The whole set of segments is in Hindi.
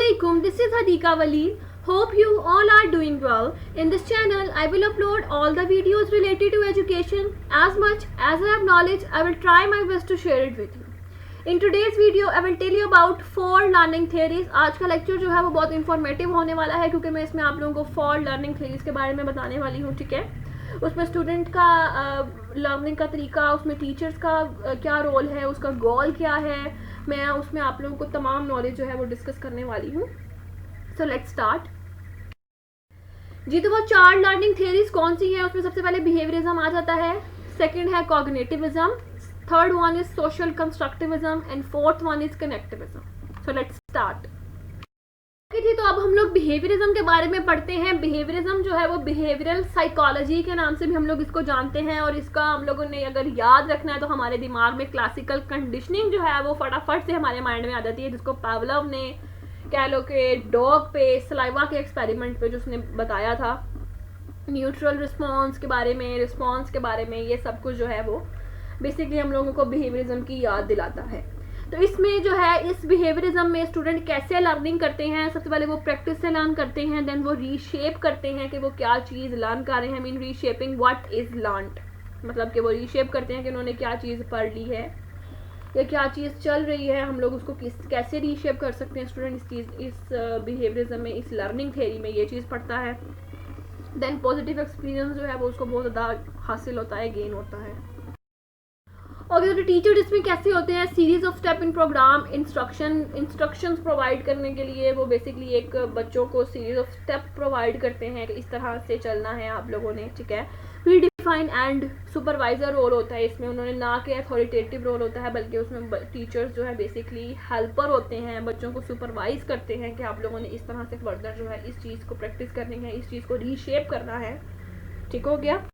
Assalamualaikum, this is Hadika Wali. Hope you all are doing well. In this channel, I will upload all the videos related to education. As much as I have knowledge, I will try my best to share it with you. In today's video, I will tell you about 4 learning theories. आज का लेक्चर जो है वो बहुत इंफॉर्मेटिव होने वाला है क्योंकि मैं इसमें आप लोगों को 4 लर्निंग थ्योरीज के बारे में बताने वाली हूँ, ठीक है। उसमें स्टूडेंट का लर्निंग का तरीका, उसमें टीचर्स का क्या रोल है, उसका गोल क्या है, मैं उसमें आप लोगों को तमाम नॉलेज जो है वो डिस्कस करने वाली हूँ। सो लेट्स स्टार्ट जी। तो वो 4 लर्निंग थ्योरीज कौन सी हैं? उसमें सबसे पहले बिहेवियरिज्म आ जाता है, सेकंड है cognitivism, third one is social constructivism and fourth one is connectivism. So let's start जी। तो अब हम लोग बिहेवियरिज्म के बारे में पढ़ते हैं। बिहेवियरिज्म जो है वो बिहेवियरल साइकोलॉजी के नाम से भी हम लोग इसको जानते हैं, और इसका हम लोगों ने अगर याद रखना है तो हमारे दिमाग में क्लासिकल कंडीशनिंग जो है वो फटाफट से हमारे माइंड में आ जाती है, जिसको पावलोव ने कह लो कि डॉग पे सलाइवा के एक्सपेरिमेंट पे जो उसने बताया था, न्यूट्रल रिस्पॉन्स के बारे में, रिस्पॉन्स के बारे में, ये सब कुछ जो है वो बेसिकली हम लोगों को बिहेवियरिज्म की याद दिलाता है। तो इसमें जो है इस बिहेवियरिज्म में स्टूडेंट कैसे लर्निंग करते हैं, सबसे पहले वो प्रैक्टिस से लर्न करते हैं, देन वो रीशेप करते हैं कि वो क्या चीज़ लर्न कर रहे हैं। Mean reshaping what is learned, मतलब कि वो रीशेप करते हैं कि उन्होंने क्या चीज़ पढ़ ली है या क्या चीज़ चल रही है, हम लोग उसको कैसे रीशेप कर सकते हैं। स्टूडेंट इस बिहेवियरिज्म में, इस लर्निंग थ्योरी में ये चीज़ पढ़ता है। देन पॉजिटिव एक्सपीरियंस जो है वो उसको बहुत ज़्यादा हासिल होता है, गेन होता है। और तो टीचर इसमें कैसे होते हैं, series of step in program, instructions provide करने के लिए वो बेसिकली एक बच्चों को सीरीज ऑफ स्टेप प्रोवाइड करते हैं कि इस तरह से चलना है आप लोगों ने, ठीक है। Predefine and supervisor role होता है इसमें, उन्होंने ना कि अथॉरिटेटिव रोल होता है, बल्कि उसमें टीचर्स जो है बेसिकली हेल्पर होते हैं, बच्चों को सुपरवाइज करते हैं कि आप लोगों ने इस तरह से फर्दर जो है इस चीज़ को प्रैक्टिस करनी है, इस चीज़ को रीशेप करना है, ठीक हो गया।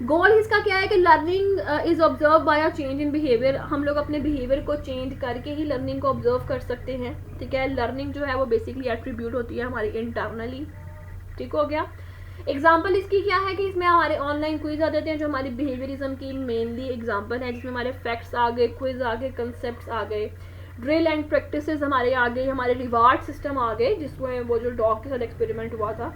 गोल इसका क्या है कि learning is observe by a change in behaviour. हम लोग अपने बिहेवियर को चेंज करके ही लर्निंग को ऑब्जर्व कर सकते हैं, ठीक है। लर्निंग जो है वो बेसिकली एट्रीब्यूट होती है हमारी इंटरनली, ठीक हो गया। एग्जाम्पल इसकी क्या है कि इसमें हमारे ऑनलाइन क्विज आ जाते हैं जो हमारी बिहेवियरिज्म की मेनली एग्जाम्पल है, जिसमें हमारे फैक्ट्स आ गए, क्विज आ गए, कंसेप्ट आ गए, ड्रिल एंड प्रैक्टिस हमारे आ गए, हमारे रिवार्ड सिस्टम आ गए, जिसमें वो जो डॉग के साथ एक्सपेरिमेंट हुआ था।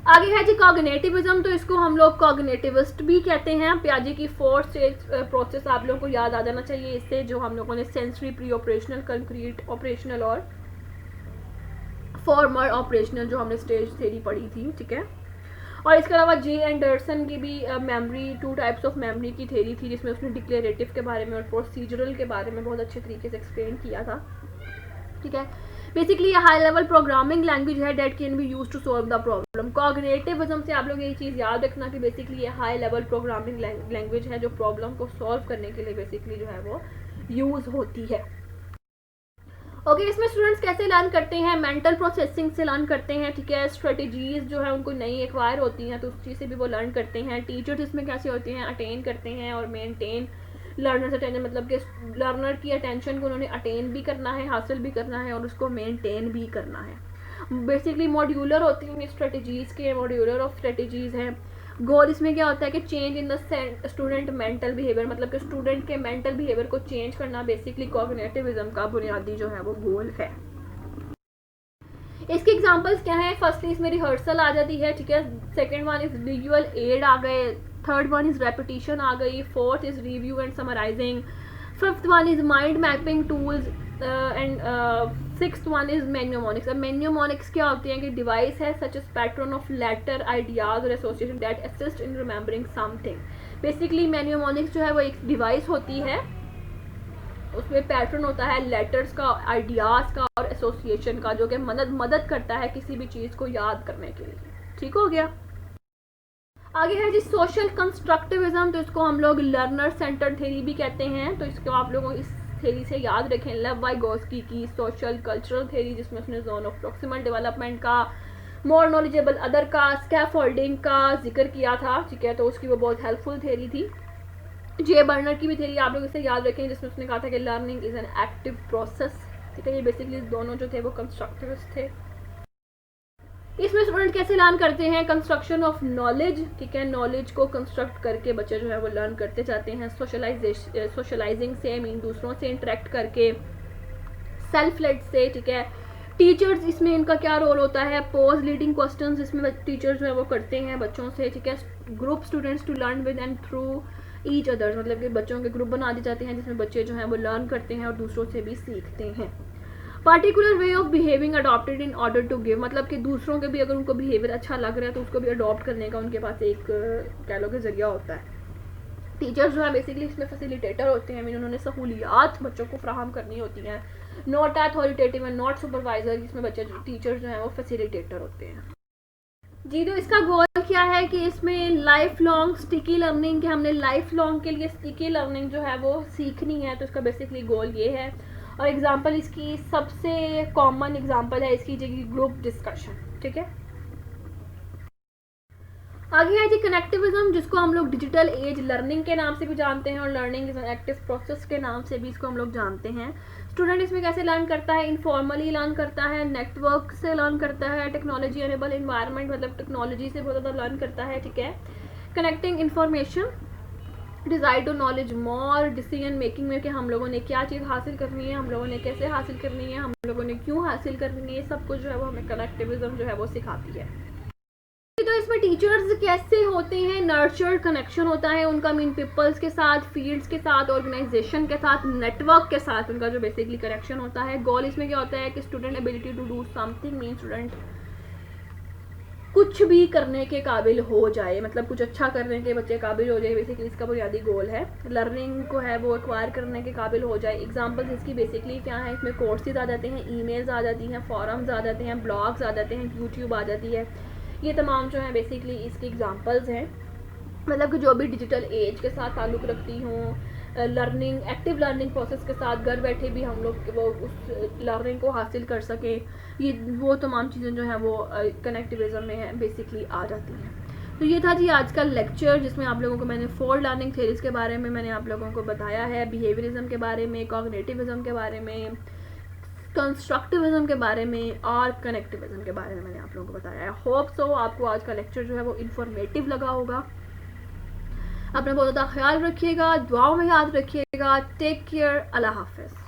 आगे है जी कॉग्निटिविज्म, तो इसको हम लोग कॉग्निटिविस्ट भी कहते हैं। पियाजे की 4 स्टेज प्रोसेस आप लोगों को याद आ जाना चाहिए इससे, जो हम लोगों ने sensory, pre operational, concrete operational और फॉर्मर ऑपरेशनल जो हमने स्टेज थ्योरी पढ़ी थी, ठीक है। और इसके अलावा जे एंडरसन की भी मेमोरी, 2 टाइप्स ऑफ मेमोरी की थ्योरी थी, जिसमें उसने डिक्लेरेटिव के बारे में और प्रोसीजरल के बारे में बहुत अच्छे तरीके से एक्सप्लेन किया था, ठीक है। बेसिकली ये हाई लेवल प्रोग्रामिंग लैंग्वेज है that can be use to solve the problem. Cognitivism से आप लोग ये चीज़ याद रखना कि बेसिकली ये हाई लेवल प्रोग्रामिंग लैंग्वेज है जो प्रॉब्लम को सॉल्व करने के लिए बेसिकली जो है वो यूज होती है। ओके, इसमें स्टूडेंट्स कैसे लर्न करते हैं, मेंटल प्रोसेसिंग से लर्न करते हैं, ठीक है। स्ट्रेटेजीज जो है उनको नई एक्वायर होती हैं तो उस चीज़ से भी वो लर्न करते हैं। टीचर्स इसमें कैसे होते हैं, अटेन करते हैं और मेनटेन लर्नर्स अटेंशन, मतलब कि लर्नर की अटेंशन को उन्होंने अटेन भी करना है, हासिल भी करना है और उसको मेंटेन भी करना है। बेसिकली मॉड्यूलर होती हैं स्ट्रेटजीज़ के, मॉड्यूलर ऑफ स्ट्रेटजीज़ हैं। गोल इसमें क्या होता है कि change in the student mental behaviour, मतलब कि स्टूडेंट के मेंटल बिहेवियर को चेंज करना बेसिकली कॉग्निटिविज्म का बुनियादी जो है वो गोल है। इसके एग्जांपल्स क्या हैं? फर्स्टली इसमें रिहर्सल आ जाती है, ठीक है। Second one is visual aid आ गए, थर्ड वन इज रेपिटेशन आ गई, fourth is review and summarizing, fifth one is mind mapping tools and sixth one is mnemonics. अब मेन्योमोनिक्स क्या होती है कि डिवाइस है such as pattern of letter, ideas और association that assist in remembering something. Basically mnemonics जो है वो एक डिवाइस होती है, उसमें पैटर्न होता है लेटर्स का, आइडियाज़ का और एसोसिएशन का, जो कि मदद करता है किसी भी चीज़ को याद करने के लिए, ठीक हो गया। आगे है जी सोशल कंस्ट्रक्टिविज्म, तो इसको हम लोग लर्नर सेंटर थ्योरी भी कहते हैं। तो इसको आप लोगों इस थ्योरी से याद रखें, लेव वाइगोस्की की सोशल कल्चरल थ्योरी, जिसमें उसने जोन ऑफ प्रॉक्सिमल डेवलपमेंट का, मोर नॉलेजेबल अदर का, स्कैफोल्डिंग का जिक्र किया था, ठीक है। तो उसकी वो बहुत हेल्पफुल थ्योरी थी। जे बर्नर की भी थ्योरी आप लोग इसे याद रखें, जिसमें उसने कहा था कि learning is an active process, ठीक है। ये बेसिकली दोनों जो थे वो कंस्ट्रक्टिविस्ट थे। इसमें स्टूडेंट कैसे लर्न करते हैं, कंस्ट्रक्शन ऑफ नॉलेज, ठीक है। नॉलेज को कंस्ट्रक्ट करके बच्चे जो है वो लर्न करते जाते हैं। सोशलाइजिंग से, मीन दूसरों से इंटरेक्ट करके, सेल्फ लेड से, ठीक है। टीचर्स इसमें इनका क्या रोल होता है, पोज लीडिंग क्वेश्चंस इसमें टीचर्स जो है वो करते हैं बच्चों से, ठीक है। Group students to learn with and through each others, मतलब कि बच्चों के ग्रुप बना दिए जाते हैं जिसमें बच्चे जो हैं वो लर्न करते हैं और दूसरों से भी सीखते हैं। Particular way of behaving adopted in order to give, मतलब कि दूसरों के भी अगर उनको बिहेवियर अच्छा लग रहा है तो उसको भी अडॉप्ट करने का उनके पास एक कह लो कि जरिया होता है। टीचर्स जो है बेसिकली इसमें फैसिलिटेटर होते हैं, मीन उन्होंने सहूलियात बच्चों को फ्राहम करनी होती हैं, not authoritative and not supervisor, जिसमें बच्चे टीचर्स जो हैं वो फैसिलिटेटर होते हैं जी। तो इसका गोल क्या है कि इसमें लाइफ लॉन्ग स्टिकी लर्निंग, कि हमने लाइफ लॉन्ग के लिए स्टिकी लर्निंग जो है वो सीखनी है, तो इसका बेसिकली गोल ये है। और एग्जांपल इसकी सबसे कॉमन एग्जांपल है इसकी ग्रुप डिस्कशन, ठीक है। आगे है जी कनेक्टिविज्म, जिसको हम लोग डिजिटल एज लर्निंग के नाम से भी जानते हैं और learning is an active process के नाम से भी इसको हम लोग जानते हैं। स्टूडेंट इसमें कैसे लर्न करता है, इनफॉर्मली लर्न करता है, नेटवर्क से लर्न करता है, टेक्नोलॉजी एनेबल इन्वायरमेंट, मतलब टेक्नोलॉजी से बहुत ज़्यादा लर्न करता है, ठीक है। Connecting information, desire to knowledge more, decision making में कि हम लोगों ने क्या चीज़ हासिल करनी है, हम लोगों ने कैसे हासिल करनी है, हम लोगों ने क्यों हासिल करनी है, सब कुछ जो है वो हमें कनेक्टिविज्म जो है वो सिखाती है। तो इसमें टीचर्स कैसे होते हैं, नर्चर्ड कनेक्शन होता है उनका, मीन पीपल्स के साथ, फील्ड्स के साथ, ऑर्गेनाइजेशन के साथ, नेटवर्क के साथ उनका जो बेसिकली कनेक्शन होता है। गोल इसमें क्या होता है कि student ability to do something, mean student कुछ भी करने के काबिल हो जाए, मतलब कुछ अच्छा करने के बच्चे काबिल हो जाए, बेसिकली इसका बुनियादी गोल है। लर्निंग को है वो एक्वायर करने के काबिल हो जाए। एग्जांपल्स इसकी बेसिकली क्या है, इसमें कोर्सेज आ जाते हैं, ईमेल्स आ जाती हैं, फॉरम्स आ जाते हैं, ब्लॉग्स आ जाते हैं, यूट्यूब आ जाती है, ये तमाम जो है बेसिकली इसकी एग्जांपल्स हैं। मतलब कि जो भी डिजिटल एज के साथ ताल्लुक़ रखती हूँ, लर्निंग एक्टिव लर्निंग प्रोसेस के साथ घर बैठे भी हम लोग वो उस लर्निंग को हासिल कर सकें, ये वो तमाम चीज़ें जो हैं वो कनेक्टिविज्म में है बेसिकली आ जाती हैं। तो ये था जी आज का लेक्चर, जिसमें आप लोगों को मैंने 4 लर्निंग थ्योरीज के बारे में मैंने आप लोगों को बताया है, बिहेवियरिज्म के बारे में, कॉग्निटिविज्म के बारे में, कंस्ट्रक्टिविज्म के बारे में और कनेक्टिविज्म के बारे में मैंने आप लोगों को बताया है। होप सो आपको आज का लेक्चर जो है वो इन्फॉर्मेटिव लगा होगा। अपना बहुत ज़्यादा ख्याल रखिएगा, दुआओं में याद रखिएगा। टेक केयर, अल्लाह हाफिज़।